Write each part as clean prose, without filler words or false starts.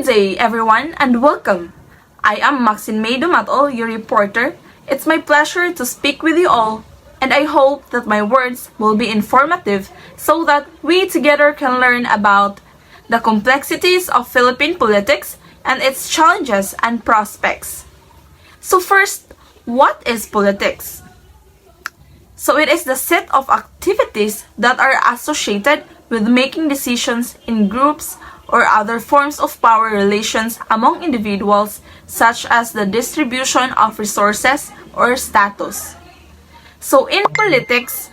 Good day, everyone, and welcome. I am Maxine May Dumat-ol, your reporter. It's my pleasure to speak with you all, and I hope that my words will be informative so that we together can learn about the complexities of Philippine politics and its challenges and prospects. So first, what is politics? So it is the set of activities that are associated with making decisions in groups or other forms of power relations among individuals, such as the distribution of resources or status. So in politics,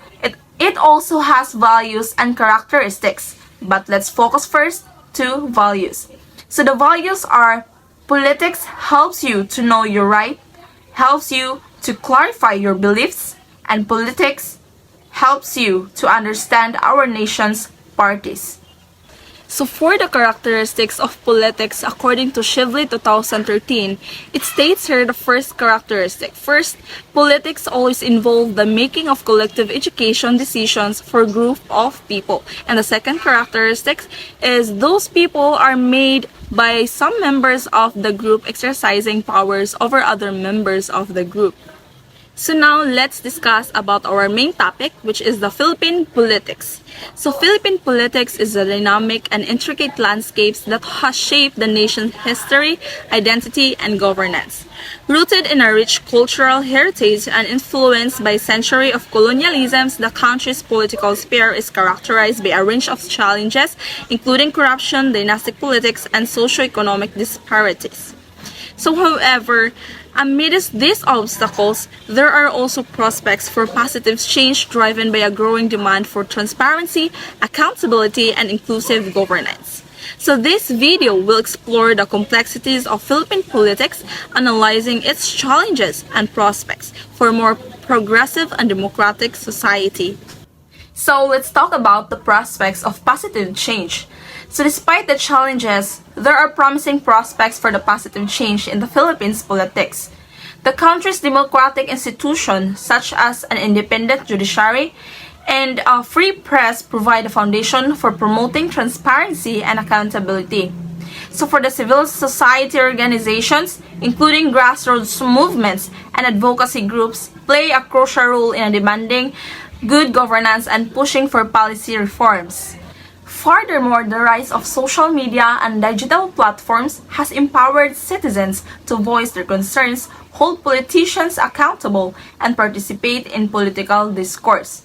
it also has values and characteristics, but let's focus first to values. So the values are: politics helps you to know your right, helps you to clarify your beliefs, and politics helps you to understand our nation's parties. So for the characteristics of politics according to Shively 2013, it states here the first characteristic. First, politics always involve the making of collective education decisions for a group of people. And the second characteristic is those people are made by some members of the group exercising powers over other members of the group. So now let's discuss about our main topic, which is the Philippine politics. So Philippine politics is a dynamic and intricate landscape that has shaped the nation's history, identity, and governance. Rooted in a rich cultural heritage and influenced by a century of colonialism, the country's political sphere is characterized by a range of challenges, including corruption, dynastic politics, and socio-economic disparities. So however, amidst these obstacles, there are also prospects for positive change driven by a growing demand for transparency, accountability, and inclusive governance. So this video will explore the complexities of Philippine politics, analyzing its challenges and prospects for a more progressive and democratic society. So let's talk about the prospects of positive change. So despite the challenges, there are promising prospects for the positive change in the Philippines politics. The country's democratic institutions, such as an independent judiciary and a free press, provide a foundation for promoting transparency and accountability. So for the civil society organizations, including grassroots movements and advocacy groups, play a crucial role in demanding good governance and pushing for policy reforms. Furthermore, the rise of social media and digital platforms has empowered citizens to voice their concerns, hold politicians accountable, and participate in political discourse.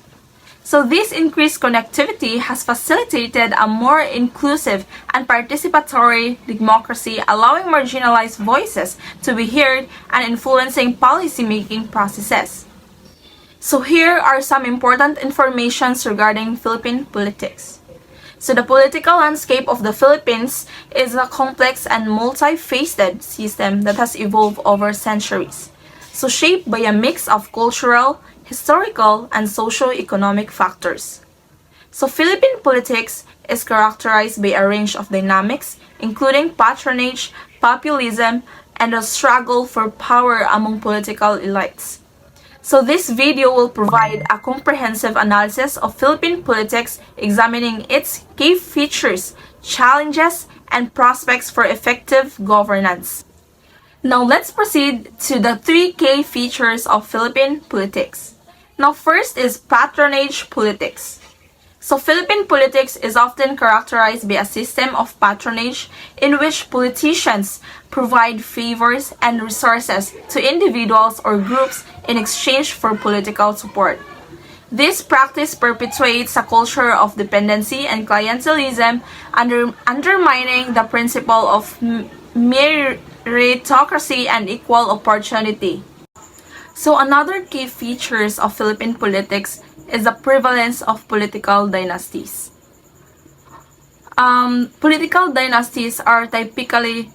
So this increased connectivity has facilitated a more inclusive and participatory democracy, allowing marginalized voices to be heard and influencing policy-making processes. So here are some important informations regarding Philippine politics. So the political landscape of the Philippines is a complex and multifaceted system that has evolved over centuries. So shaped by a mix of cultural, historical, and socio-economic factors. So Philippine politics is characterized by a range of dynamics, including patronage, populism, and a struggle for power among political elites. So this video will provide a comprehensive analysis of Philippine politics, examining its key features, challenges, and prospects for effective governance. Now let's proceed to the three key features of Philippine politics. Now first is patronage politics. So Philippine politics is often characterized by a system of patronage in which politicians provide favors and resources to individuals or groups in exchange for political support. This practice perpetuates a culture of dependency and clientelism, undermining the principle of meritocracy and equal opportunity. So another key features of Philippine politics is the prevalence of political dynasties. Political dynasties are typically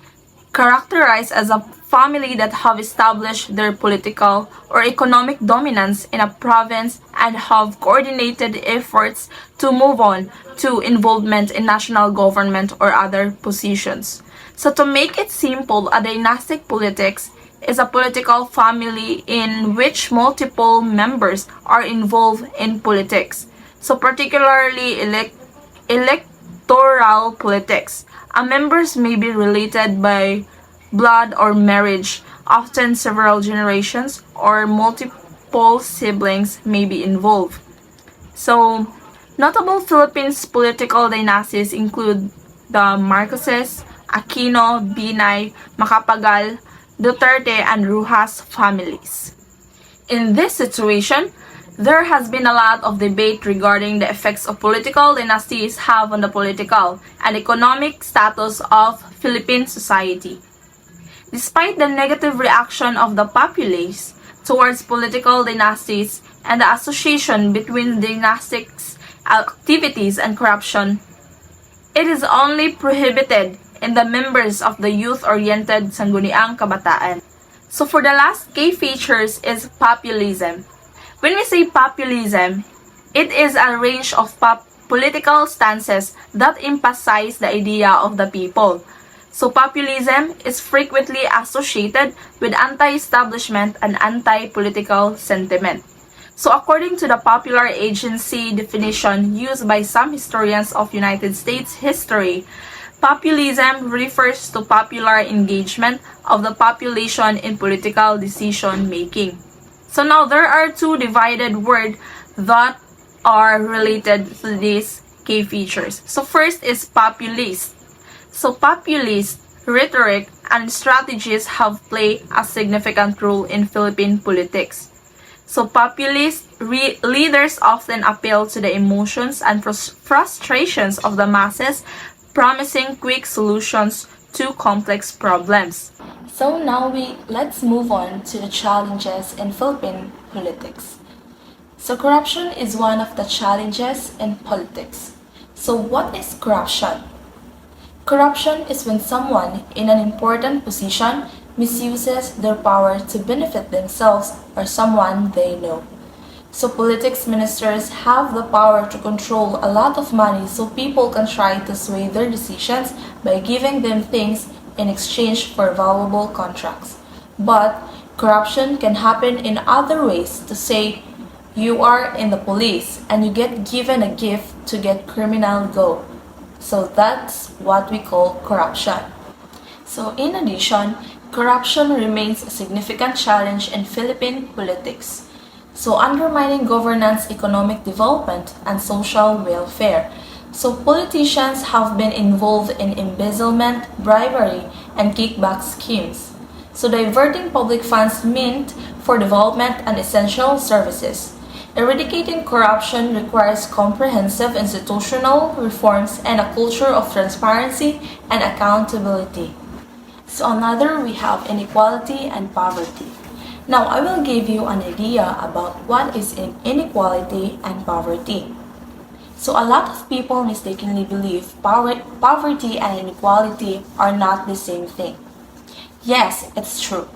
characterized as a family that have established their political or economic dominance in a province and have coordinated efforts to move on to involvement in national government or other positions. So to make it simple, a dynastic politics is a political family in which multiple members are involved in politics. So particularly electoral pastoral politics. Members may be related by blood or marriage, often several generations, or multiple siblings may be involved. So, notable Philippines political dynasties include the Marcoses, Aquino, Binay, Macapagal, Duterte, and Rojas families. In this situation, there has been a lot of debate regarding the effects of political dynasties have on the political and economic status of Philippine society. Despite the negative reaction of the populace towards political dynasties and the association between dynastic activities and corruption, it is only prohibited in the members of the youth-oriented Sangguniang Kabataan. So for the last key features is populism. When we say populism, it is a range of political stances that emphasize the idea of the people. So populism is frequently associated with anti-establishment and anti-political sentiment. So according to the popular agency definition used by some historians of United States history, populism refers to popular engagement of the population in political decision making. So now there are two divided words that are related to these key features. So first is populist. So populist rhetoric and strategies have played a significant role in Philippine politics. So populist leaders often appeal to the emotions and frustrations of the masses, promising quick solutions to complex problems. So now let's move on to the challenges in Philippine politics. So corruption is one of the challenges in politics. So what is corruption? Corruption is when someone in an important position misuses their power to benefit themselves or someone they know. So politics ministers have the power to control a lot of money so people can try to sway their decisions by giving them things in exchange for valuable contracts. But corruption can happen in other ways. To say you are in the police and you get given a gift to get criminal go. So that's what we call corruption. So in addition, corruption remains a significant challenge in Philippine politics. So undermining governance, economic development, and social welfare. So politicians have been involved in embezzlement, bribery, and kickback schemes. So diverting public funds meant for development and essential services. Eradicating corruption requires comprehensive institutional reforms and a culture of transparency and accountability. So another, we have inequality and poverty. Now I will give you an idea about what is inequality and poverty. So a lot of people mistakenly believe poverty and inequality are not the same thing. Yes, it's true,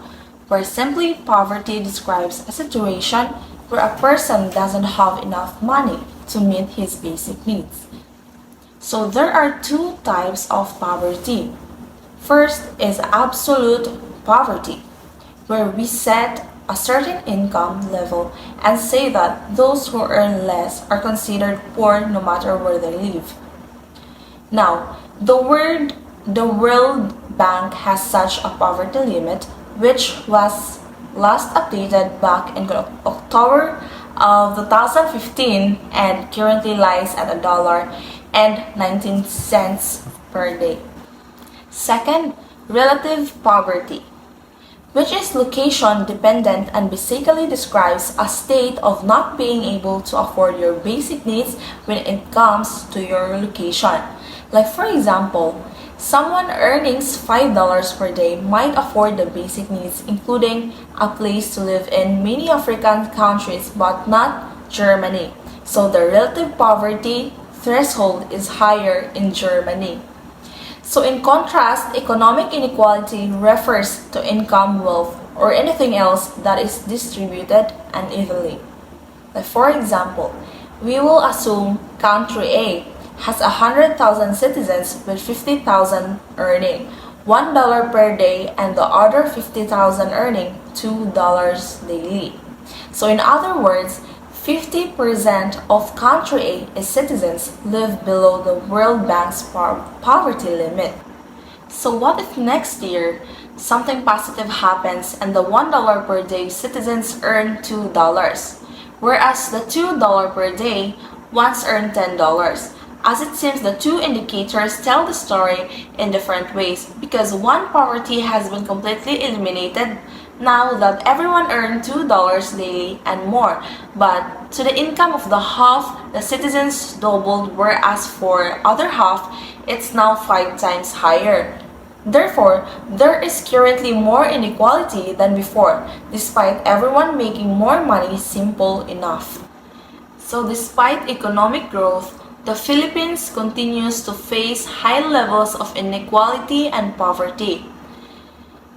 where simply poverty describes a situation where a person doesn't have enough money to meet his basic needs. So there are two types of poverty. First is absolute poverty, where we set a certain income level and say that those who earn less are considered poor no matter where they live. Now, the World Bank has such a poverty limit, which was last updated back in October of 2015 and currently lies at $1.19 per day. Second, relative poverty, which is location dependent and basically describes a state of not being able to afford your basic needs when it comes to your location. Like for example, someone earning $5 per day might afford the basic needs including a place to live in many African countries but not Germany. So the relative poverty threshold is higher in Germany. So in contrast, economic inequality refers to income, wealth, or anything else that is distributed unevenly. Like for example, we will assume country A has 100,000 citizens with 50,000 earning $1 per day and the other 50,000 earning $2 daily. So in other words, 50% of country A citizens live below the World Bank's poverty limit. So what if next year something positive happens and the $1 per day citizens earn $2, whereas the $2 per day once earned $10? As it seems, the two indicators tell the story in different ways because one poverty has been completely eliminated now that everyone earned $2 daily and more, but to the income of the half, the citizens doubled, whereas for other half, it's now 5 times higher. Therefore, there is currently more inequality than before, despite everyone making more money simple enough. So despite economic growth, the Philippines continues to face high levels of inequality and poverty.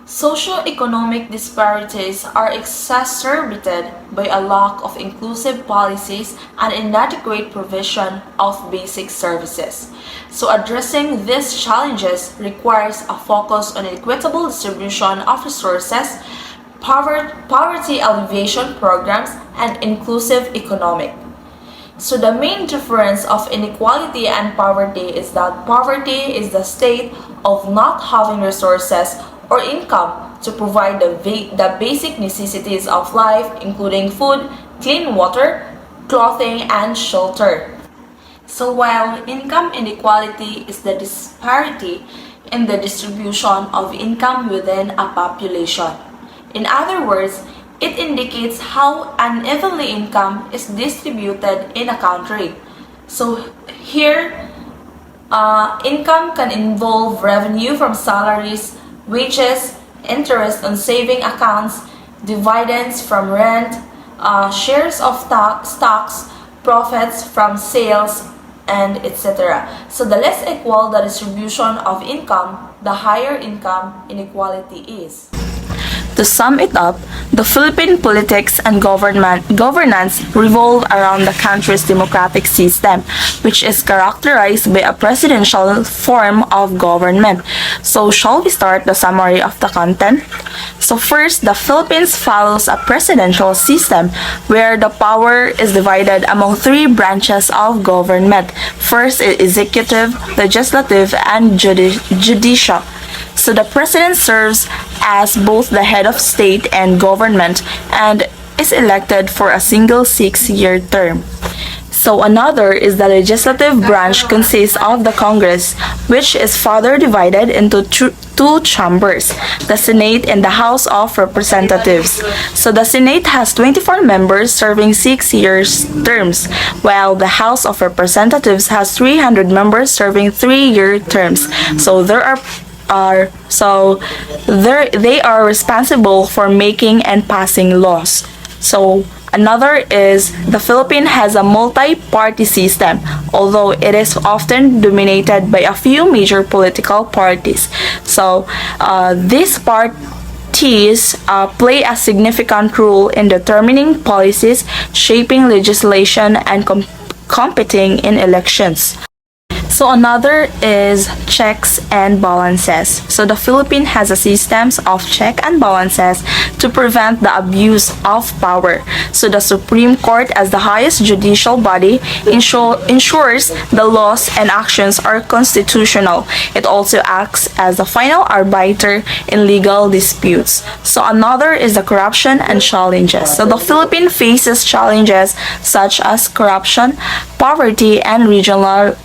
Socioeconomic disparities are exacerbated by a lack of inclusive policies and inadequate provision of basic services. So addressing these challenges requires a focus on equitable distribution of resources, poverty alleviation programs, and inclusive economic. So the main difference of inequality and poverty is that poverty is the state of not having resources or income to provide the basic necessities of life, including food, clean water, clothing, and shelter. So while income inequality is the disparity in the distribution of income within a population. In other words, it indicates how unevenly income is distributed in a country. So here, income can involve revenue from salaries, wages, interest on saving accounts, dividends from rent, shares of stocks, profits from sales, and etc. So the less equal the distribution of income, the higher income inequality is. To sum it up, the Philippine politics and governance revolve around the country's democratic system, which is characterized by a presidential form of government. So shall we start the summary of the content? So first, the Philippines follows a presidential system where the power is divided among 3 branches of government. First is executive, legislative, and judicial. So the president serves as both the head of state and government and is elected for a single 6-year term. So another is the legislative branch consists of the Congress, which is further divided into 2 chambers, the Senate and the House of Representatives. So the Senate has 24 members serving 6-year terms, while the House of Representatives has 300 members serving 3-year terms. So they are responsible for making and passing laws. So another is the Philippines has a multi-party system, although it is often dominated by a few major political parties. So these parties play a significant role in determining policies, shaping legislation, and competing in elections. So another is checks and balances. So the Philippines has a system of check and balances to prevent the abuse of power. So the Supreme Court, as the highest judicial body, ensures the laws and actions are constitutional. It also acts as the final arbiter in legal disputes. So another is the corruption and challenges. So the Philippines faces challenges such as corruption, poverty, and regional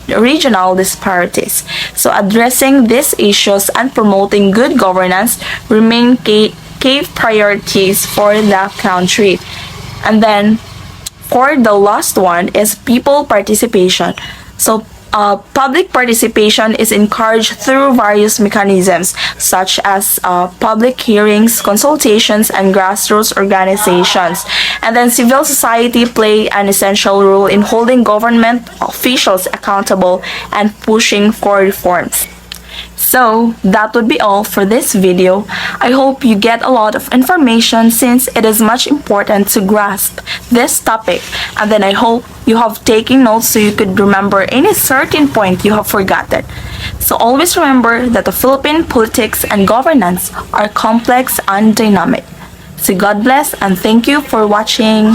disparities. So addressing these issues and promoting good governance remain key priorities for the country. And then for the last one is people participation. So public participation is encouraged through various mechanisms such as public hearings, consultations, and grassroots organizations. And then civil society play an essential role in holding government officials accountable and pushing for reforms. So that would be all for this video. I hope you get a lot of information since it is much important to grasp this topic, and then I hope you have taken notes so you could remember any certain point you have forgotten. So always remember that the Philippine politics and governance are complex and dynamic. So God bless and thank you for watching.